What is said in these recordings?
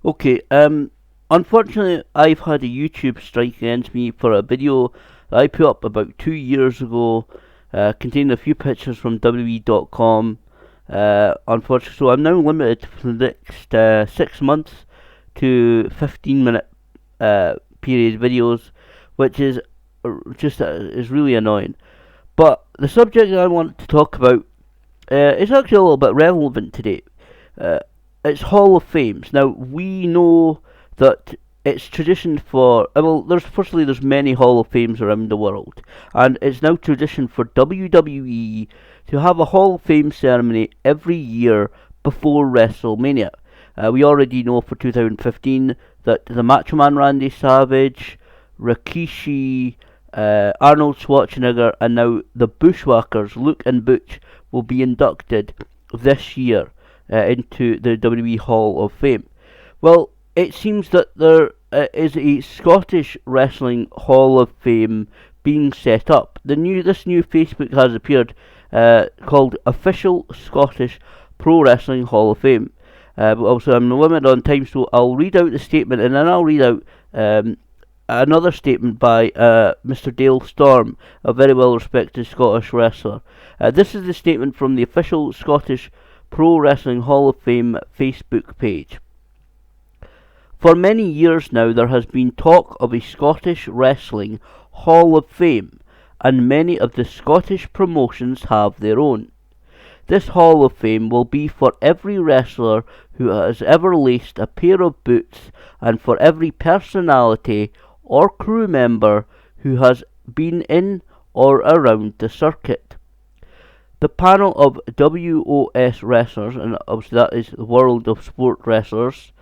Okay, unfortunately, I've had a YouTube strike against me for a video that I put up about 2 years ago, containing a few pictures from WWE.com. Unfortunately, so I'm now limited for the next 6 months to 15-minute period videos, which is just is really annoying. But the subject that I want to talk about is actually a little bit relevant today. Uh, it's Hall of Fames. Now we know that it's tradition for there's many Hall of Fames around the world, and it's now tradition for WWE to have a Hall of Fame ceremony every year before WrestleMania. We already know for 2015 that the Macho Man Randy Savage, Rikishi, Arnold Schwarzenegger, and now the Bushwhackers, Luke and Butch, will be inducted this year into the WWE Hall of Fame. Well, it seems that there is a Scottish Wrestling Hall of Fame being set up. This new Facebook has appeared called Official Scottish Pro Wrestling Hall of Fame. But also, I'm limited on time, so I'll read out the statement and then I'll read out another statement by Mr. Dale Storm, a very well respected Scottish wrestler. This is the statement from the official Scottish Pro Wrestling Hall of Fame Facebook page. For many years now, there has been talk of a Scottish Wrestling Hall of Fame, and many of the Scottish promotions have their own. This Hall of Fame will be for every wrestler who has ever laced a pair of boots, and for every personality or crew member who has been in or around the circuit. The panel of WOS wrestlers, and obviously that is the World of Sport wrestlers,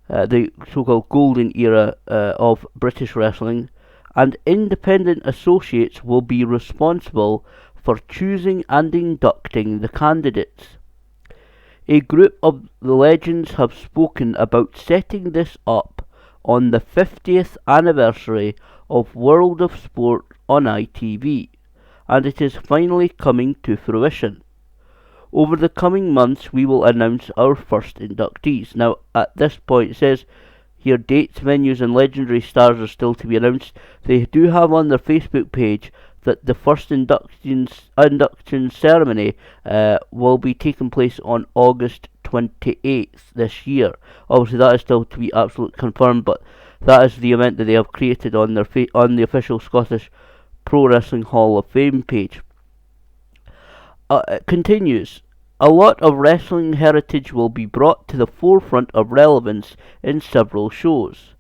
the so-called golden era of British wrestling, and independent associates will be responsible for choosing and inducting the candidates. A group of the legends have spoken about setting this up on the 50th anniversary of World of Sport on ITV, and it is finally coming to fruition. Over the coming months, we will announce our first inductees. Now, at this point, it says here dates, venues, and legendary stars are still to be announced. They do have on their Facebook page that the first induction ceremony will be taking place on August 28th this year. Obviously, that is still to be absolutely confirmed, but that is the event that they have created on on the official Scottish Pro Wrestling Hall of Fame page. It continues. A lot of wrestling heritage will be brought to the forefront of relevance in several shows.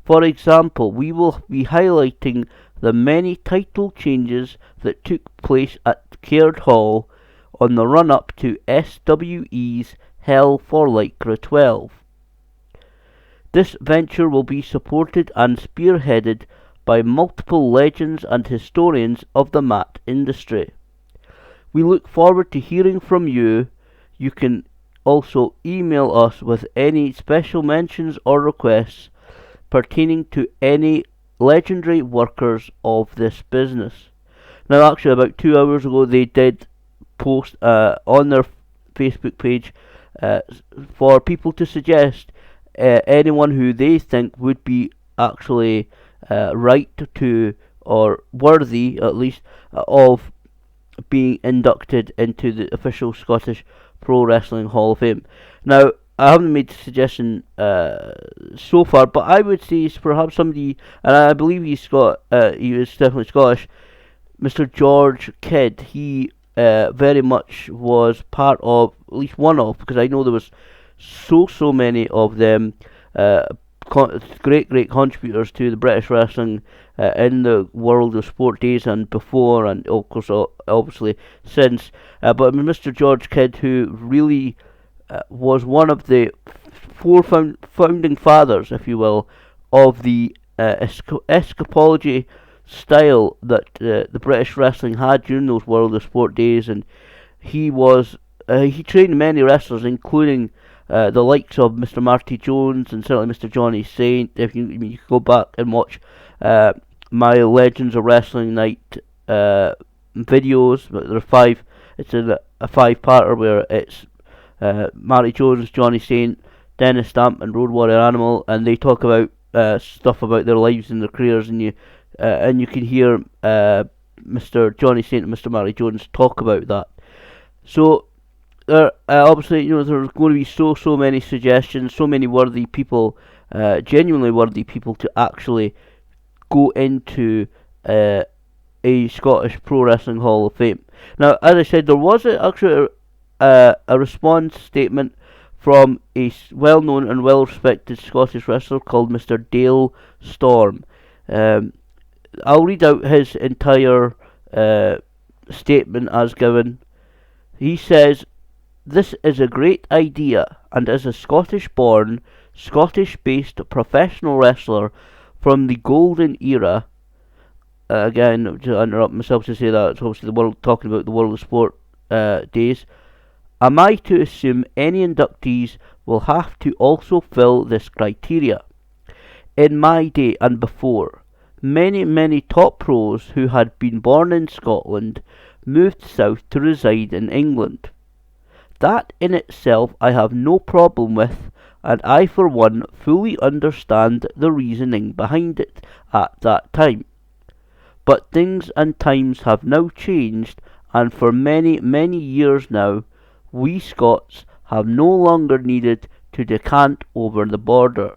For example, we will be highlighting the many title changes that took place at Caird Hall on the run-up to SWE's Hell for Lycra 12. This venture will be supported and spearheaded by multiple legends and historians of the mat industry. We look forward to hearing from you. You can also email us with any special mentions or requests pertaining to any legendary workers of this business. Now, actually, about 2 hours ago, they did post on their Facebook page for people to suggest anyone who they think would be actually right to, or worthy at least, of being inducted into the official Scottish Pro Wrestling Hall of Fame. Now, I haven't made a suggestion so far, but I would say it's perhaps somebody, and I believe he is definitely Scottish, Mr. George Kidd. He very much was part of, at least one of, because I know there was so many of them, great contributors to the British wrestling in the World of Sport days and before, and of course obviously since. But Mr. George Kidd, who really was one of the four founding fathers, if you will, of the escapology style that the British wrestling had during those World of Sport days, and he trained many wrestlers, including the likes of Mr. Marty Jones and certainly Mr. Johnny Saint. If you can go back and watch my Legends of Wrestling Night videos, there are five. It's a five-parter where it's Marty Jones, Johnny Saint, Dennis Stamp and Road Warrior Animal, and they talk about stuff about their lives and their careers, and you can hear Mr. Johnny Saint and Mr. Matty Jones talk about that. So obviously, there's going to be so many suggestions, so many worthy people, genuinely worthy people to actually go into a Scottish Pro Wrestling Hall of Fame. Now, as I said, there was actually a response statement from a well-known and well-respected Scottish wrestler called Mr. Dale Storm. I'll read out his entire statement as given. He says, "This is a great idea, and as a Scottish-born, Scottish-based professional wrestler from the golden era," again, to interrupt myself to say that, it's obviously talking about the World of Sport days, "am I to assume any inductees will have to also fill this criteria? In my day and before, many top pros who had been born in Scotland moved south to reside in England. That in itself I have no problem with, and I for one fully understand the reasoning behind it at that time. But things and times have now changed, and for many years now, we Scots have no longer needed to decant over the border.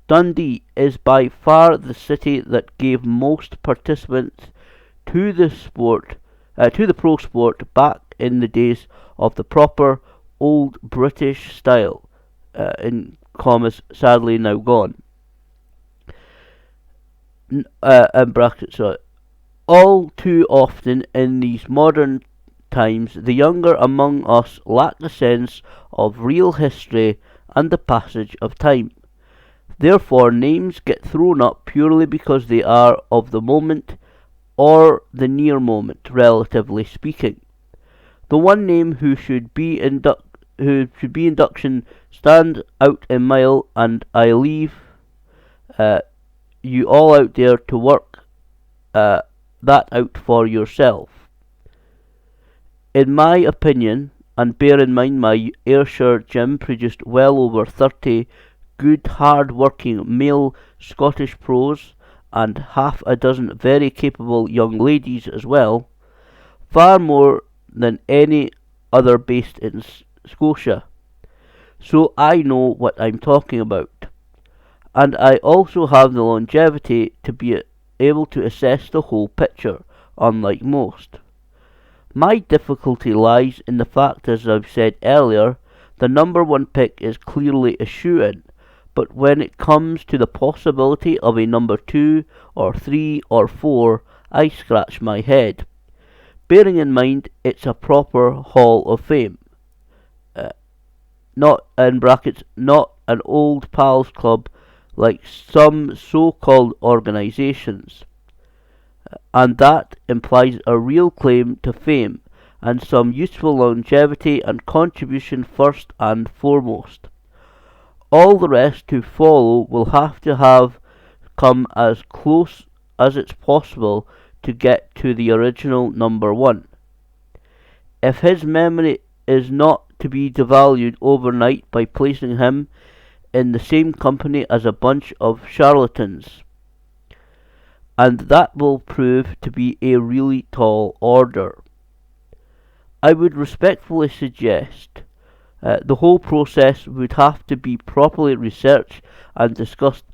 Dundee is by far the city that gave most participants to the pro sport back in the days of the proper old British style, in commas, sadly now gone. In brackets, all too often in these modern times, the younger among us lack a sense of real history and the passage of time. Therefore, names get thrown up purely because they are of the moment or the near moment, relatively speaking. The one name who should be induction stand out a mile, and I leave you all out there to work that out for yourself. In my opinion, and bear in mind my Ayrshire gym produced well over 30 good hard-working male Scottish pros and half a dozen very capable young ladies as well, far more than any other based in Scotia. So I know what I'm talking about. And I also have the longevity to be able to assess the whole picture, unlike most. My difficulty lies in the fact, as I've said earlier, the number one pick is clearly a shoo-in, but when it comes to the possibility of a number 2 or 3 or 4, I scratch my head. Bearing in mind it's a proper Hall of Fame. Not, in brackets, not an old pals club like some so-called organisations. And that implies a real claim to fame and some useful longevity and contribution first and foremost. All the rest to follow will have to have come as close as it's possible to get to the original number 1. If his memory is not to be devalued overnight by placing him in the same company as a bunch of charlatans, and that will prove to be a really tall order. I would respectfully suggest the whole process would have to be properly researched and discussed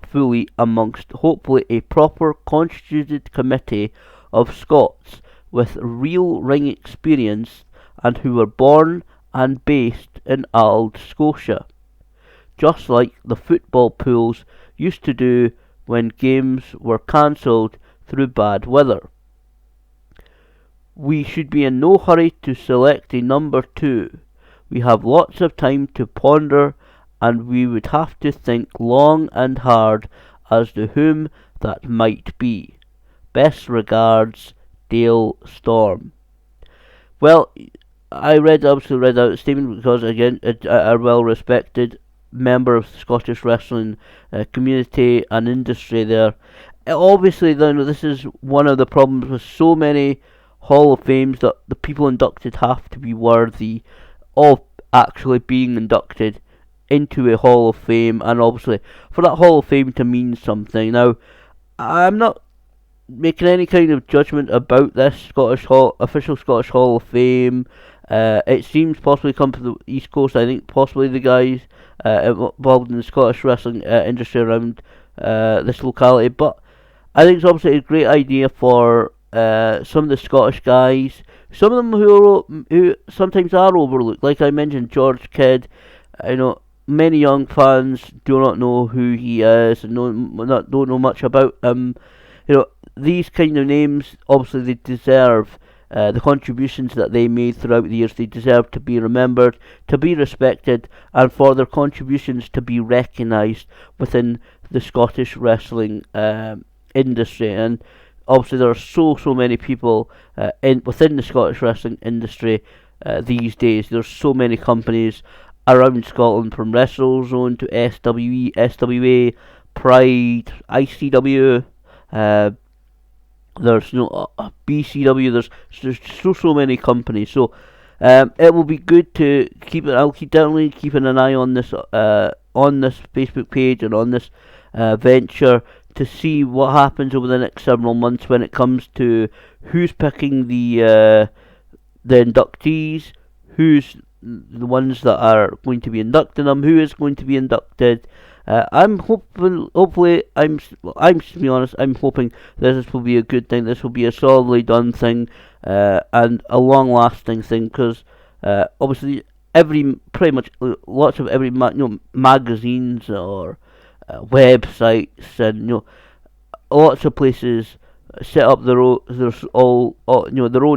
fully amongst hopefully a proper constituted committee of Scots with real ring experience and who were born and based in Auld Scotia, just like the football pools used to do when games were cancelled through bad weather. We should be in no hurry to select a number 2. We have lots of time to ponder, and we would have to think long and hard as to whom that might be. Best regards, Dale Storm. Well, I obviously read out a statement because, again, a well-respected member of the Scottish wrestling community and industry there. Obviously, this is one of the problems with so many Hall of Fames, that the people inducted have to be worthy of actually being inducted into a Hall of Fame, and obviously for that Hall of Fame to mean something. Now, I'm not making any kind of judgment about this official Scottish Hall of Fame. It seems possibly come from the East Coast. I think possibly the guys involved in the Scottish wrestling industry around this locality. But I think it's obviously a great idea for some of the Scottish guys. Some of them who sometimes are overlooked. Like I mentioned, George Kidd. You know, many young fans do not know who he is and don't know much about him. You know, these kind of names, obviously, they deserve the contributions that they made throughout the years. They deserve to be remembered, to be respected, and for their contributions to be recognised within the Scottish wrestling industry. And obviously, there are so many people within the Scottish wrestling industry these days. There's so many companies around Scotland, from WrestleZone to SWE, SWA, Pride, ICW. There's BCW. There's so many companies. So it will be good to keep it. I'll definitely keeping an eye on this Facebook page and on this venture to see what happens over the next several months when it comes to who's picking the inductees, who's the ones that are going to be inducting them, who is going to be inducted. I'm hoping, hopefully, to be honest, I'm hoping this will be a good thing. This will be a solidly done thing, and a long-lasting thing. Because obviously, pretty much lots of magazines or websites and lots of places set up their own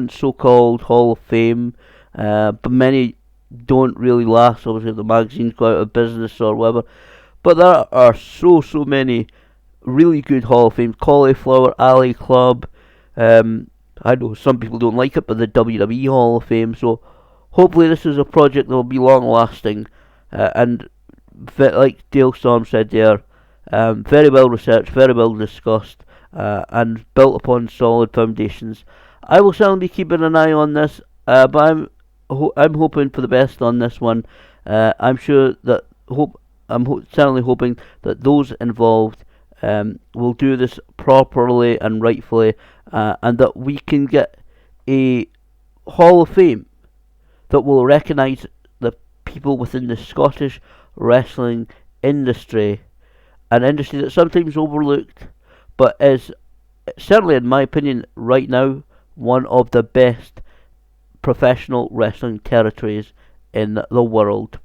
so-called Hall of Fame, but many don't really last. Obviously, the magazines go out of business or whatever. But there are so many really good Hall of Fame. Cauliflower Alley Club. I know some people don't like it, but the WWE Hall of Fame. So hopefully this is a project that will be long lasting, and like Dale Storm said there, very well researched, very well discussed, and built upon solid foundations. I will certainly be keeping an eye on this, but I'm hoping for the best on this one. I'm sure that certainly hoping that those involved will do this properly and rightfully, and that we can get a Hall of Fame that will recognise the people within the Scottish wrestling industry, an industry that's sometimes overlooked, but is certainly, in my opinion, right now, one of the best professional wrestling territories in the world.